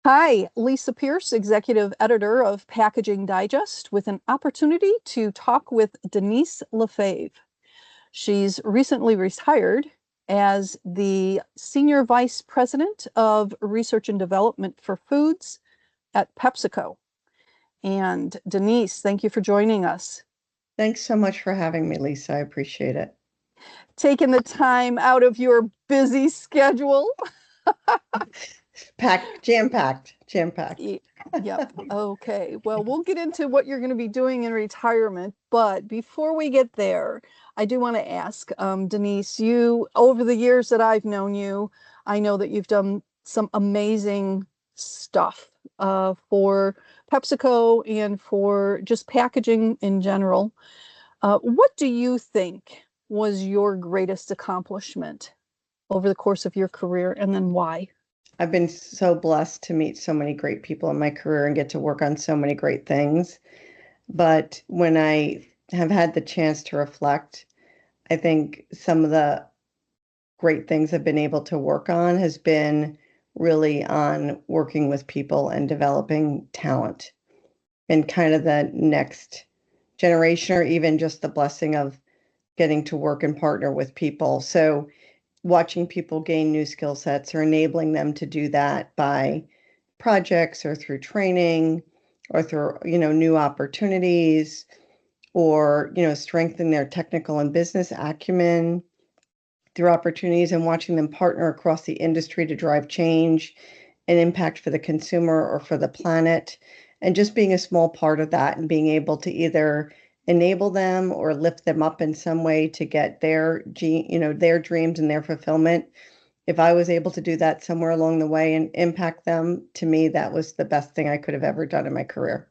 Hi, Lisa Pierce, Executive Editor of Packaging Digest, with an opportunity to talk with Denise Lefebvre. She's recently retired as the Senior Vice President of Research and Development for Foods at PepsiCo. And Denise, thank you for joining us. Thanks so much for having me, Lisa. I appreciate it. Taking the time out of your busy schedule. Jam-packed, jam-packed. Yep. Okay. Well, we'll get into what you're going to be doing in retirement. But before we get there, I do want to ask, Denise, you, over the years that I've known you, I know that you've done some amazing stuff for PepsiCo and for just packaging in general. What do you think was your greatest accomplishment over the course of your career, and then why? I've been so blessed to meet so many great people in my career and get to work on so many great things. But when I have had the chance to reflect, I think some of the great things I've been able to work on has been really on working with people and developing talent and kind of the next generation, or even just the blessing of getting to work and partner with people. So watching people gain new skill sets or enabling them to do that by projects or through training or through, new opportunities or, strengthen their technical and business acumen through opportunities and watching them partner across the industry to drive change and impact for the consumer or for the planet. And just being a small part of that and being able to either enable them or lift them up in some way to get their dreams and their fulfillment. If I was able to do that somewhere along the way and impact them, to me, that was the best thing I could have ever done in my career.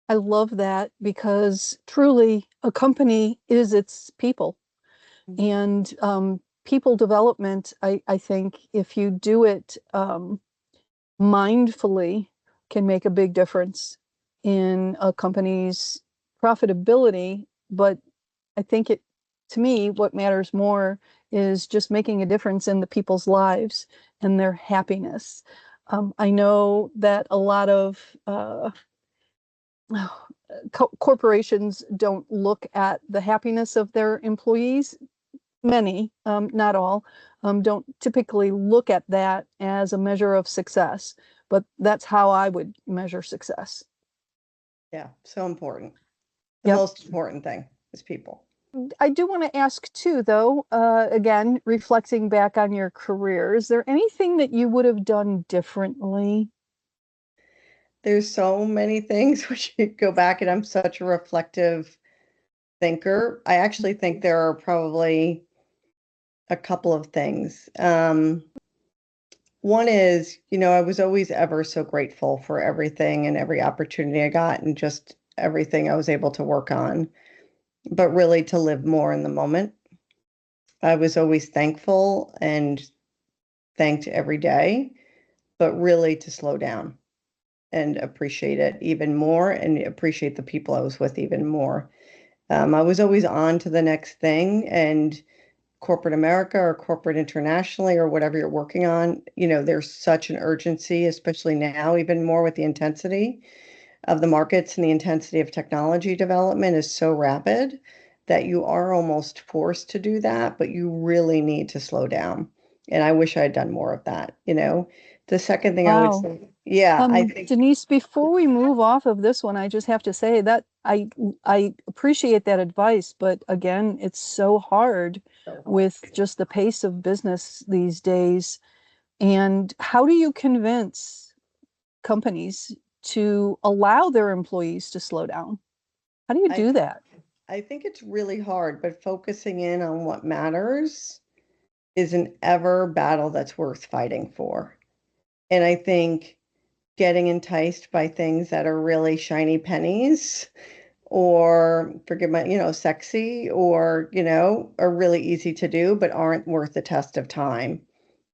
I love that because truly a company is its people. And people development, I think if you do it mindfully, can make a big difference in a company's profitability. But I think to me, what matters more is just making a difference in the people's lives and their happiness. I know that a lot of corporations don't look at the happiness of their employees. Many, not all, don't typically look at that as a measure of success, but that's how I would measure success. Yeah, so important. The Yep. most important thing is people. I do want to ask too, though, again, reflecting back on your career, is there anything that you would have done differently? There's so many things which you go back, and I'm such a reflective thinker. I actually think there are probably a couple of things. One is, I was always ever so grateful for everything and every opportunity I got and just everything I was able to work on, but really to live more in the moment. I was always thankful and thanked every day, but really to slow down and appreciate it even more and appreciate the people I was with even more. I was always on to the next thing, and corporate America or corporate internationally or whatever you're working on, there's such an urgency, especially now, even more with the intensity of the markets and the intensity of technology development is so rapid that you are almost forced to do that, but you really need to slow down. And I wish I had done more of that. The second thing I would Wow. say, yeah, I think Denise, before we move off of this one, I just have to say that I appreciate that advice, but again, it's so hard so hard. with just the pace of business these days. And how do you convince companies to allow their employees to slow down? How do you I do that? I think it's really hard, but focusing in on what matters is an ever battle that's worth fighting for. And I think getting enticed by things that are really shiny pennies or forgive my, sexy or, are really easy to do, but aren't worth the test of time.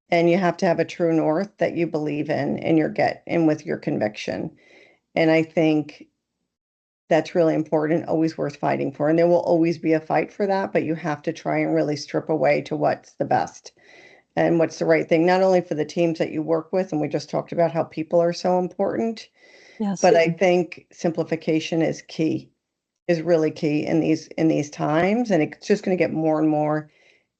And you have to have a true north that you believe in and your get in with your conviction. And I think that's really important, always worth fighting for. And there will always be a fight for that, but you have to try and really strip away to what's the best. and what's the right thing, not only for the teams that you work with, and we just talked about how people are so important, Yes. but I think simplification is key, is really key in these times, and it's just going to get more and more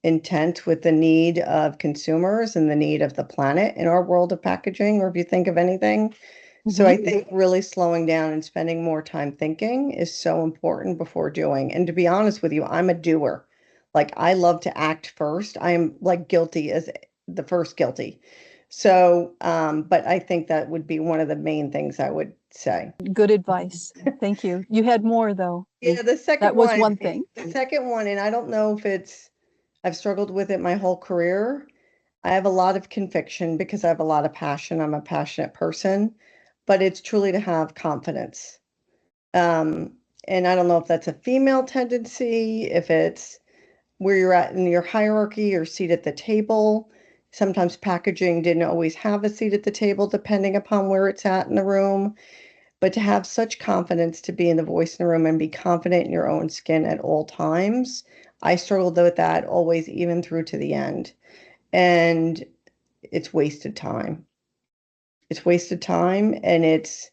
intent with the need of consumers and the need of the planet in our world of packaging, or if you think of anything. So Hmm. I think really slowing down and spending more time thinking is so important before doing. And to be honest with you, I'm a doer. Like I love to act first. I am like guilty as the first guilty. So, but I think that would be one of the main things I would say. Good advice. Thank you. You had more though. Yeah, That was one thing. the second one, and I don't know if it's, I've struggled with it my whole career. I have a lot of conviction because I have a lot of passion. I'm a passionate person, but it's truly to have confidence. Um, and I don't know if that's a female tendency, if it's where you're at in your hierarchy or seat at the table. Sometimes packaging didn't always have a seat at the table, depending upon where it's at in the room. But to have such confidence to be in the voice in the room and be confident in your own skin at all times, I struggled with that always, even through to the end. And it's wasted time. It's wasted time and it's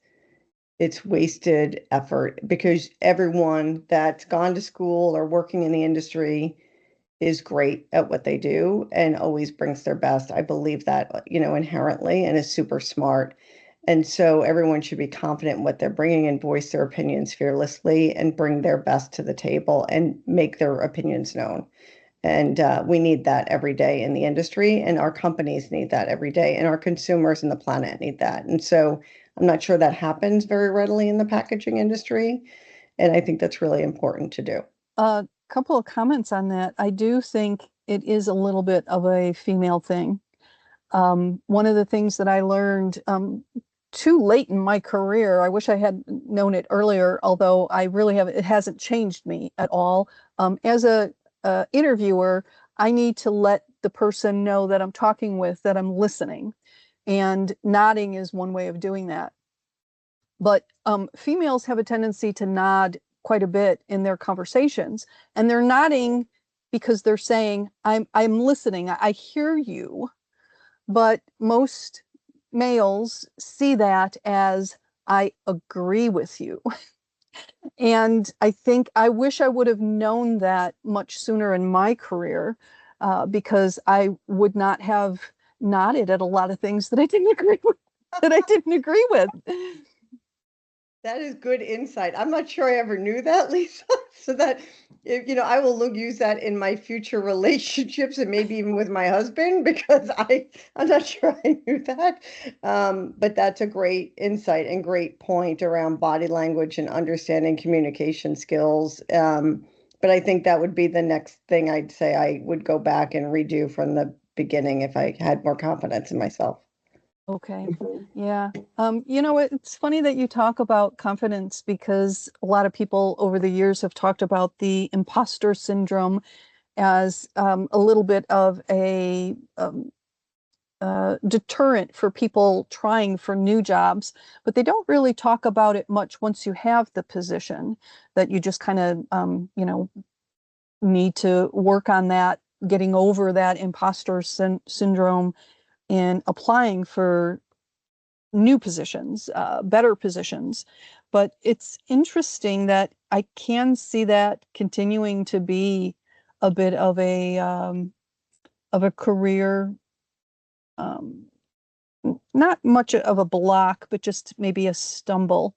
wasted effort because everyone that's gone to school or working in the industry is great at what they do and always brings their best. I believe that, inherently, and is super smart. And so everyone should be confident in what they're bringing and voice their opinions fearlessly and bring their best to the table and make their opinions known. And we need that every day in the industry, and our companies need that every day, and our consumers and the planet need that. And so I'm not sure that happens very readily in the packaging industry. And I think that's really important to do. A couple of comments on that. I do think it is a little bit of a female thing. One of the things that I learned too late in my career, I wish I had known it earlier, although I really haven't, it hasn't changed me at all. As a interviewer, I need to let the person know that I'm talking with, that I'm listening. And nodding is one way of doing that. But females have a tendency to nod quite a bit in their conversations, and they're nodding because they're saying, I'm listening, I hear you. But most males see that as, I agree with you. And I think I wish I would have known that much sooner in my career, because I would not have nodded at a lot of things that I didn't agree with. That I didn't agree with. That is good insight. I'm not sure I ever knew that, Lisa. So that, I will use that in my future relationships and maybe even with my husband because I'm not sure I knew that. But that's a great insight and great point around body language and understanding communication skills. But I think that would be the next thing I'd say I would go back and redo from the beginning if I had more confidence in myself. Okay. Yeah. It's funny that you talk about confidence because a lot of people over the years have talked about the imposter syndrome as a little bit of a deterrent for people trying for new jobs, but they don't really talk about it much once you have the position, that you just kind of, need to work on that, getting over that imposter syndrome in applying for new positions, better positions. But it's interesting that I can see that continuing to be a bit of a career, um, not much of a block, but just maybe a stumble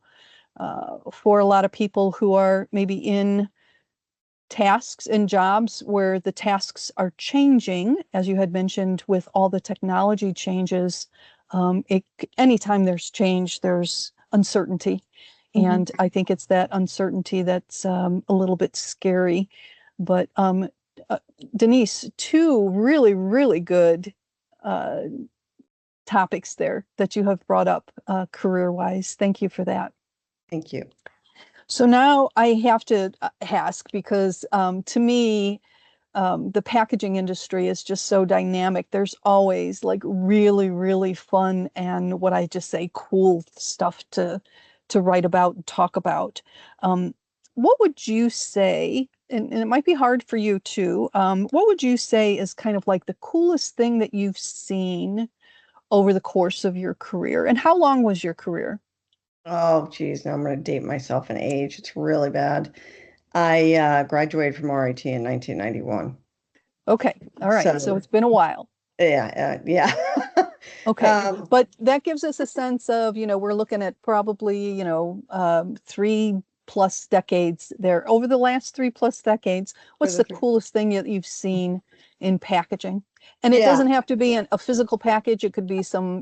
for a lot of people who are maybe in tasks and jobs where the tasks are changing, as you had mentioned, with all the technology changes. It anytime there's change, there's uncertainty, Mhm. and I think it's that uncertainty that's a little bit scary. But uh, Denise, two really, really good uh, topics there that you have brought up career-wise. Thank you for that. Thank you. So now I have to ask because to me, the packaging industry is just so dynamic. There's always like really, really fun and what I just say cool stuff to write about and talk about. Um, what would you say, and it might be hard for you too, what would you say is kind of like the coolest thing that you've seen over the course of your career? And how long was your career? Oh, geez, now I'm going to date myself in age. It's really bad. I graduated from RIT in 1991. Okay, all right. So So, it's been a while. yeah. Okay, Um, but that gives us a sense of, we're looking at probably, 3+ decades there. Over the last 3+ decades, for what's the the three, coolest thing that you've seen in packaging? And it yeah, doesn't have to be a physical package. It could be some,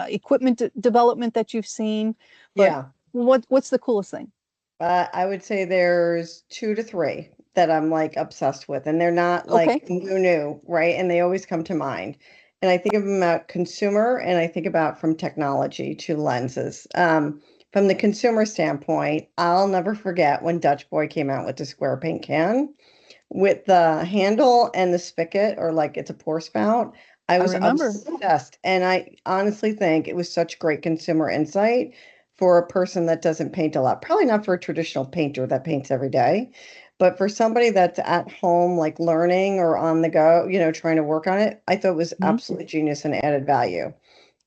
equipment development that you've seen. But yeah. what's the coolest thing? I would say there's two to three that I'm like obsessed with, and they're not Okay, like new, right? And they always come to mind. And I think of them about consumer, and I think about from technology to lenses. From the consumer standpoint, I'll never forget when Dutch Boy came out with the square paint can with the handle and the spigot, or like it's a pour spout. I I was remember. obsessed. And I honestly think it was such great consumer insight for a person that doesn't paint a lot. Probably not for a traditional painter that paints every day, but for somebody that's at home, like learning or on the go, trying to work on it, I thought it was Mhm. absolutely genius and added value.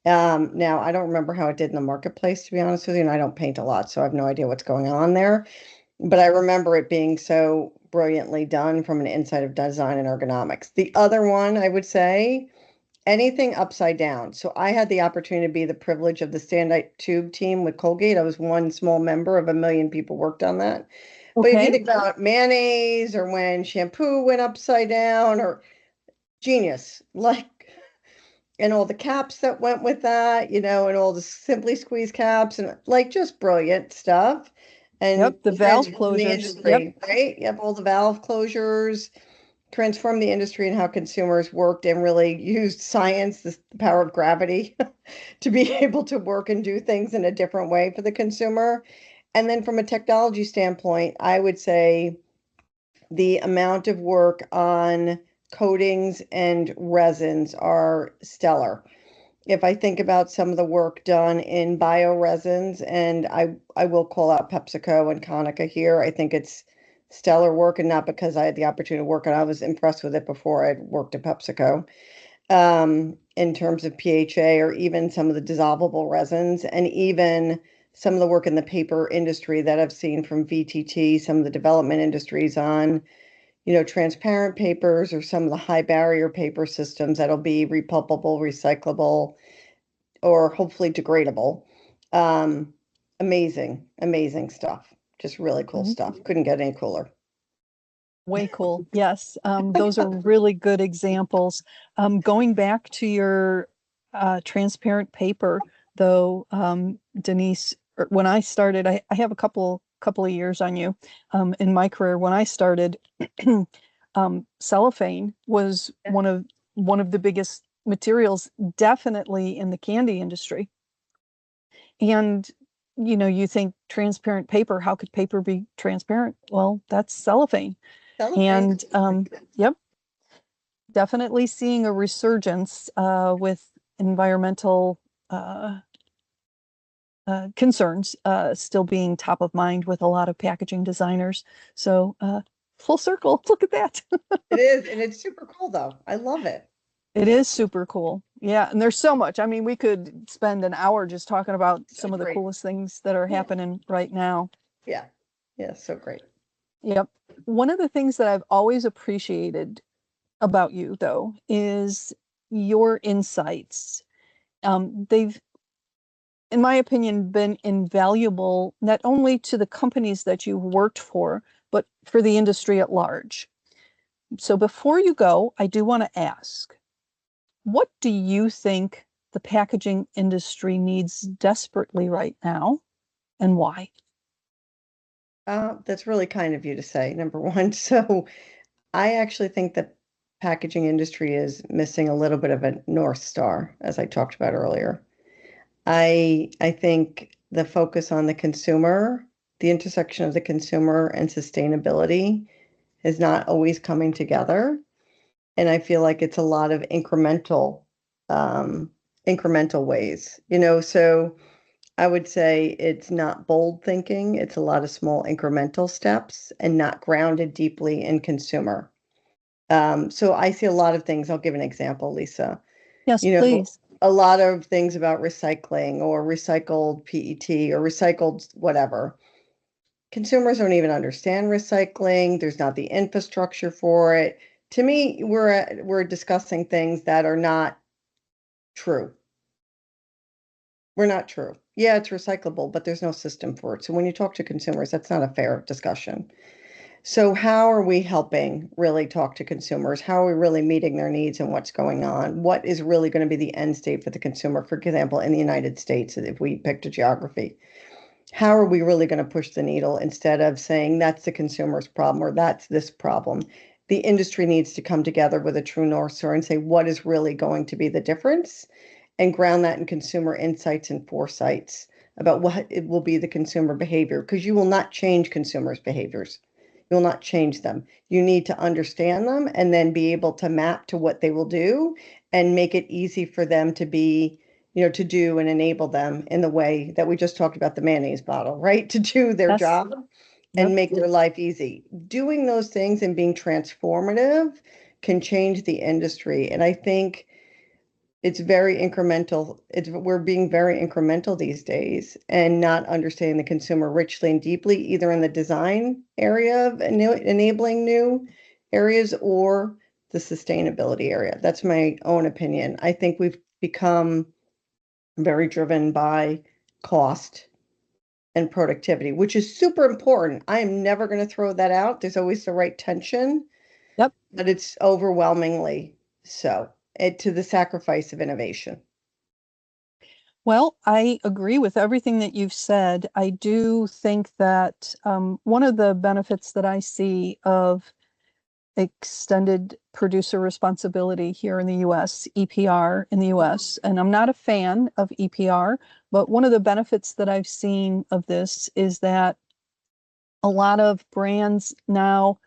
Now I don't remember how it did in the marketplace, to be honest with you, and I don't paint a lot, so I have no idea what's going on there. But I remember it being so brilliantly done from an inside of design and ergonomics. The other one, I would say, anything upside down. So I had the opportunity to be the privilege of the stand-up tube team with Colgate. I was one small member of a million people worked on that. But if you Okay. think about mayonnaise or when shampoo went upside down or genius, like, and all the caps that went with that, and all the Simply Squeeze caps and like just brilliant stuff. And Yep, the valve transform the closures. Yep. industry, right? You have all the valve closures, transform the industry and how consumers worked and really used science, the power of gravity, to be able to work and do things in a different way for the consumer. And then from a technology standpoint, I would say the amount of work on coatings and resins are stellar. If I think about some of the work done in bioresins, and I will call out PepsiCo and Konica here, I think it's stellar work, and not because I had the opportunity to work on it. I was impressed with it before I'd worked at PepsiCo. In terms of PHA or even some of the dissolvable resins, and even some of the work in the paper industry that I've seen from VTT, some of the development industries on, transparent papers or some of the high barrier paper systems that'll be repulpable, recyclable, or hopefully degradable. Um, Amazing, amazing stuff. Just really cool Mhm. stuff. Couldn't get any cooler. Way cool. Yes, those are really good examples. Going back to your transparent paper, though, Denise, when I started, I have a couple of years on you. In my career, when I started, cellophane was one of the biggest materials, definitely in the candy industry. And you think transparent paper, how could paper be transparent? Well, that's cellophane. Cellophane. And yep, definitely seeing a resurgence with environmental uh, concerns still being top of mind with a lot of packaging designers. So full circle, look at that. It is, and it's super cool though. I love it. It is super cool. Yeah, and there's so much. I mean, we could spend an hour just talking about So some of the great. coolest things that are Yeah. happening right now. Yeah. Yeah. So great. Yep. One of the things that I've always appreciated about you, though, is your insights. They've, in my opinion, been invaluable not only to the companies that you've worked for, but for the industry at large. So before you go, I do want to ask, what do you think the packaging industry needs desperately right now, and why? That's really kind of you to say, number one. So I actually think the packaging industry is missing a little bit of a North Star, as I talked about earlier. I think the focus on the consumer, the intersection of the consumer and sustainability is not always coming together. And I feel like it's a lot of um, incremental ways, so I would say it's not bold thinking. It's a lot of small incremental steps and not grounded deeply in consumer. So I see a lot of things. I'll give an example, Lisa. Yes, You know, please. a lot of things about recycling or recycled PET or recycled whatever. Consumers don't even understand recycling. There's not the infrastructure for it. To me, we're discussing things that are not true. We're not true. Yeah, it's recyclable, but there's no system for it. So when you talk to consumers, that's not a fair discussion. So how are we helping really talk to consumers? How are we really meeting their needs and what's going on? What is really going to be the end state for the consumer? For example, in the United States, if we picked a geography, how are we really going to push the needle instead of saying that's the consumer's problem or that's this problem? The industry needs to come together with a true North Star and say what is really going to be the difference and ground that in consumer insights and foresights about what it will be the consumer behavior because you will not change consumers' behaviors. You will not change them. You need to understand them and then be able to map to what they will do and make it easy for them to be, to do and enable them in the way that we just talked about the mayonnaise bottle, right? To do their Yes. job Yep. and make their life easy. Doing those things and being transformative can change the industry. And I think it's very incremental. We're being very incremental these days and not understanding the consumer richly and deeply, either in the design area of enabling new areas or the sustainability area. That's my own opinion. I think we've become very driven by cost and productivity, which is super important. I am never going to throw that out. There's always the right tension, Yep. but it's overwhelmingly so, to the sacrifice of innovation. Well, I agree with everything that you've said. I do think that one of the benefits that I see of extended producer responsibility here in the US, EPR in the US, and I'm not a fan of EPR, but one of the benefits that I've seen of this is that a lot of brands now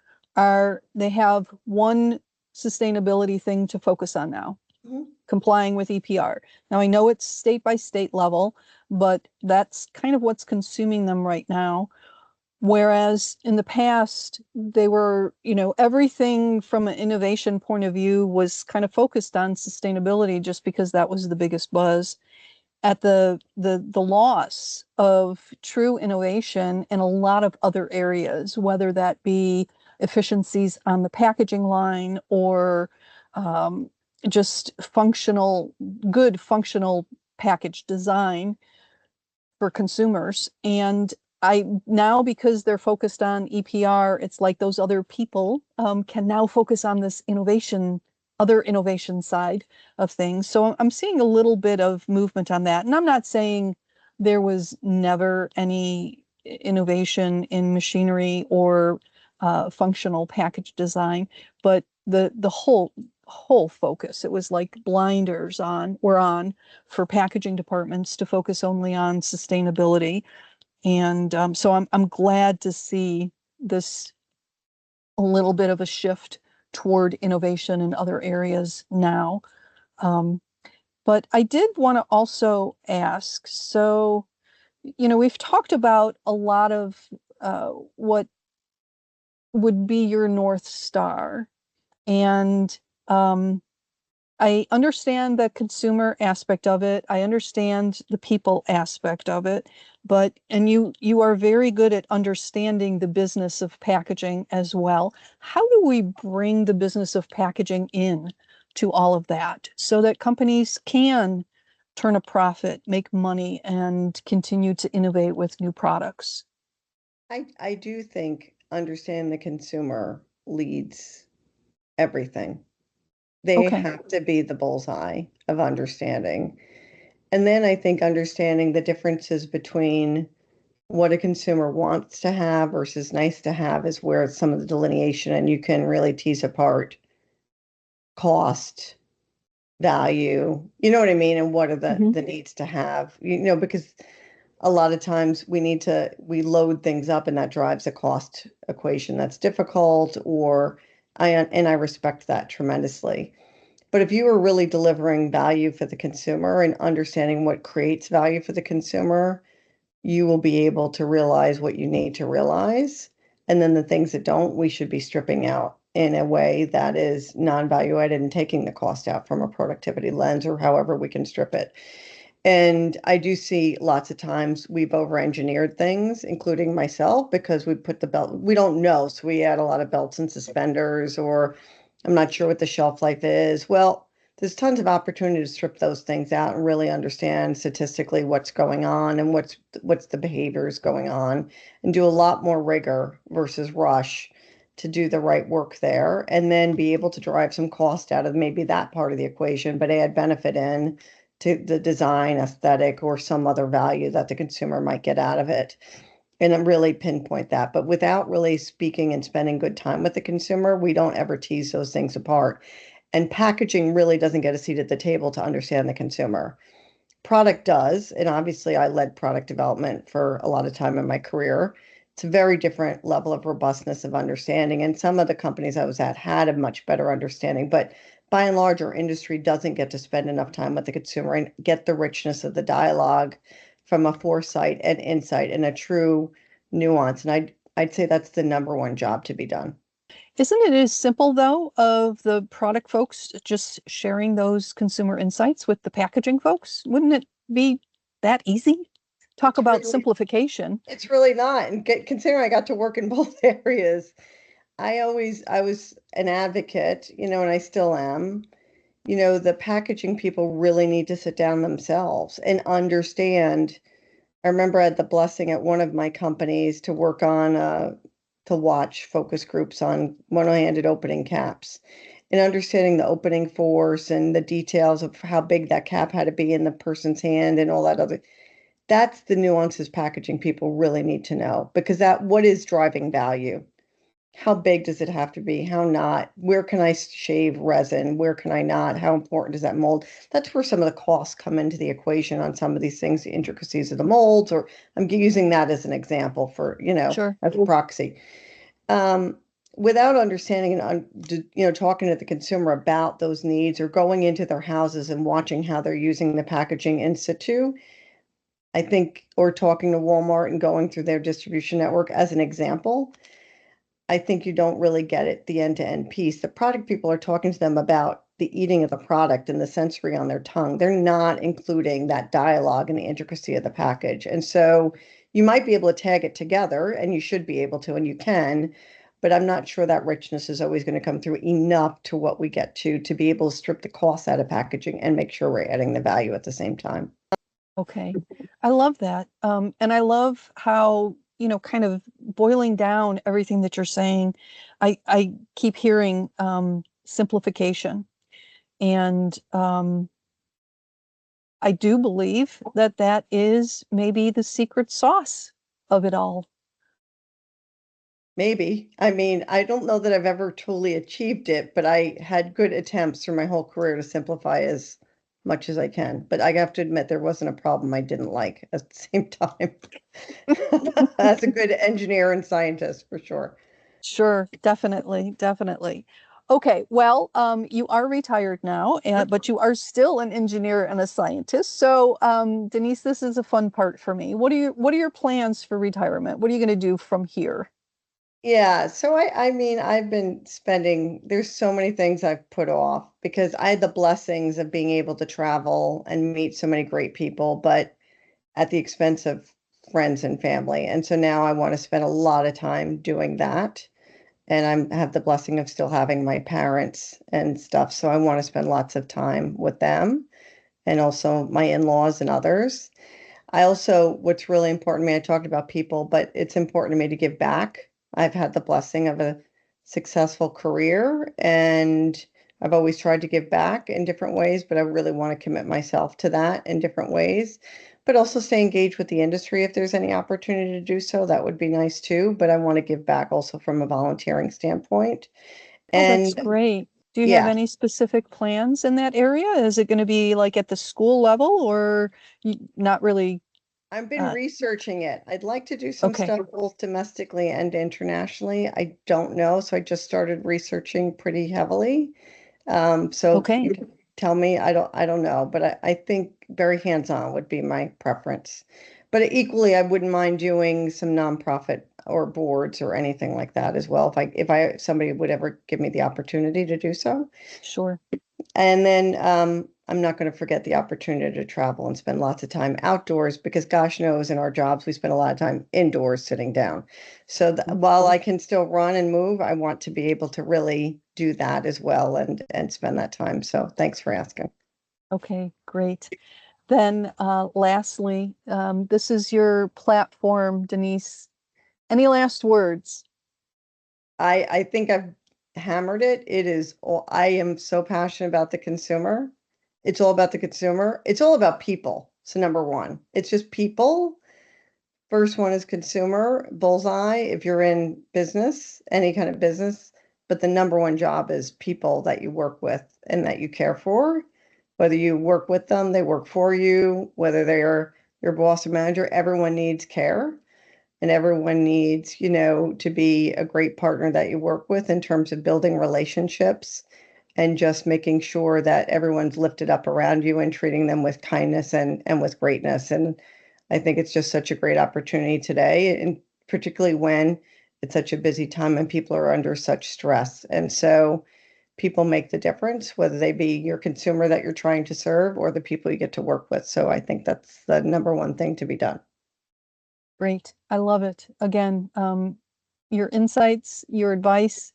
they have one sustainability thing to focus on now, Mhm. complying with EPR. Now I know it's state by state level, but that's kind of what's consuming them right now. Whereas in the past, they were, everything from an innovation point of view was kind of focused on sustainability just because that was the biggest buzz at the loss of true innovation in a lot of other areas, whether that be efficiencies on the packaging line or um, just good functional package design for consumers. And I now, because they're focused on EPR, it's like those other people can now focus on this other innovation side of things. So I'm seeing a little bit of movement on that. And I'm not saying there was never any innovation in machinery or functional package design, but the whole focus, it was like blinders were on for packaging departments to focus only on sustainability. And so I'm glad to see this a little bit of a shift toward innovation in other areas now. Um, but I did want to also ask, so, we've talked about a lot of what would be your North Star. And um, I understand the consumer aspect of it. I understand the people aspect of it, and you are very good at understanding the business of packaging as well. How do we bring the business of packaging in to all of that so that companies can turn a profit, make money, and continue to innovate with new products? I do think understanding the consumer leads everything. They Okay. have to be the bullseye of understanding. And then I think understanding the differences between what a consumer wants to have versus nice to have is where it's some of the delineation and you can really tease apart cost, value, you know what I mean? And what are the Mhm. the needs to have, because a lot of times we load things up and that drives a cost equation that's difficult or I respect that tremendously. But if you are really delivering value for the consumer and understanding what creates value for the consumer, you will be able to realize what you need to realize. And then the things that don't, we should be stripping out in a way that is non-value added and taking the cost out from a productivity lens or however we can strip it. And I do see lots of times we've over-engineered things, including myself, because we put the belt, we don't know. So we add a lot of belts and suspenders, or I'm not sure what the shelf life is. Well, there's tons of opportunity to strip those things out and really understand statistically what's going on and what's the behaviors going on, and do a lot more rigor versus rush to do the right work there, and then be able to drive some cost out of maybe that part of the equation, but add benefit in to the design aesthetic or some other value that the consumer might get out of it, and then really pinpoint that. But without really speaking and spending good time with the consumer, we don't ever tease those things apart. And packaging really doesn't get a seat at the table to understand the consumer. Product does, and obviously I led product development for a lot of time in my career. It's a very different level of robustness of understanding, and some of the companies I was at had a much better understanding, but by and large, our industry doesn't get to spend enough time with the consumer and get the richness of the dialogue from a foresight and insight and a true nuance. And I'd say that's the number one job to be done. Isn't it as simple, though, of the product folks just sharing those consumer insights with the packaging folks? Wouldn't it be that easy? Talk It's about really, simplification. it's really not. And considering I got to work in both areas, I was an advocate, and I still am. The packaging people really need to sit down themselves and understand. I remember I had the blessing at one of my companies to work on, to watch focus groups on one-handed opening caps and understanding the opening force and the details of how big that cap had to be in the person's hand and all that other. That's the nuances packaging people really need to know, because that what is driving value? How big does it have to be? How not? Where can I shave resin? Where can I not? How important is that mold? That's where some of the costs come into the equation on some of these things, the intricacies of the molds, or I'm using that as an example for, Sure. as a proxy. Um, Without understanding and, talking to the consumer about those needs or going into their houses and watching how they're using the packaging in situ, I think, or talking to Walmart and going through their distribution network as an example, I think you don't really get it, the end-to-end piece. The product people are talking to them about the eating of the product and the sensory on their tongue. They're not including that dialogue and the intricacy of the package. And so you might be able to tag it together, and you should be able to, and you can, but I'm not sure that richness is always going to come through enough to what we get to be able to strip the costs out of packaging and make sure we're adding the value at the same time. Okay. I love that. And I love how, kind of boiling down everything that you're saying, I keep hearing simplification. And I do believe that that is maybe the secret sauce of it all. Maybe. I mean, I don't know that I've ever truly achieved it, but I had good attempts through my whole career to simplify as much as I can. But I have to admit, there wasn't a problem I didn't like at the same time. As a good engineer and scientist, for sure. Sure, definitely, definitely. Okay, well, you are retired now, but you are still an engineer and a scientist. So, Denise, this is a fun part for me. What are your plans for retirement? What are you going to do from here? Yeah, so I mean, I've been spending, there's so many things I've put off because I had the blessings of being able to travel and meet so many great people, but at the expense of friends and family. And so now I want to spend a lot of time doing that. And I have the blessing of still having my parents and stuff. So I want to spend lots of time with them and also my in-laws and others. I also, what's really important to me, I talked about people, but it's important to me to give back. I've had the blessing of a successful career, and I've always tried to give back in different ways, but I really want to commit myself to that in different ways, but also stay engaged with the industry if there's any opportunity to do so. That would be nice too, but I want to give back also from a volunteering standpoint. Oh, that's And great. Do you have yeah, any specific plans in that area? Is it going to be like at the school level or not really? I've been Uh, researching it. I'd like to do some okay. stuff both domestically and internationally. I don't know, so I just started researching pretty heavily. So Okay, tell me, I don't know, but I think very hands-on would be my preference. But equally, I wouldn't mind doing some nonprofit or boards or anything like that as well, somebody would ever give me the opportunity to do so. sure. And then I'm not going to forget the opportunity to travel and spend lots of time outdoors because gosh knows in our jobs we spend a lot of time indoors sitting down. So while I can still run and move, I want to be able to really do that as well and spend that time. So thanks for asking. Okay, great. Then lastly, this is your platform, Denise. Any last words? I think I've hammered it. It is all, I am so passionate about the consumer. It's all about the consumer. It's all about people. So number one, it's just people. First one is consumer, bullseye, if you're in business, any kind of business. But the number one job is people that you work with and that you care for. Whether you work with them, they work for you, whether they are your boss or manager, everyone needs care and everyone needs, to be a great partner that you work with in terms of building relationships and just making sure that everyone's lifted up around you and treating them with kindness and with greatness. And I think it's just such a great opportunity today, and particularly when it's such a busy time and people are under such stress. And so people make the difference, whether they be your consumer that you're trying to serve or the people you get to work with. So I think that's the number one thing to be done. Great. I love it. Again, your insights, your advice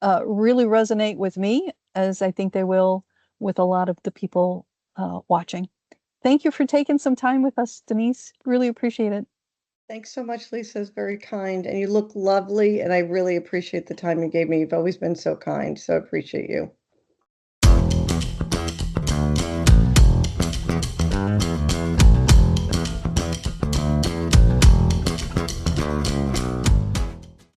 really resonate with me, as I think they will with a lot of the people watching. Thank you for taking some time with us, Denise. Really appreciate it. Thanks so much, Lisa. It's very kind. And you look lovely. And I really appreciate the time you gave me. You've always been so kind. So I appreciate you.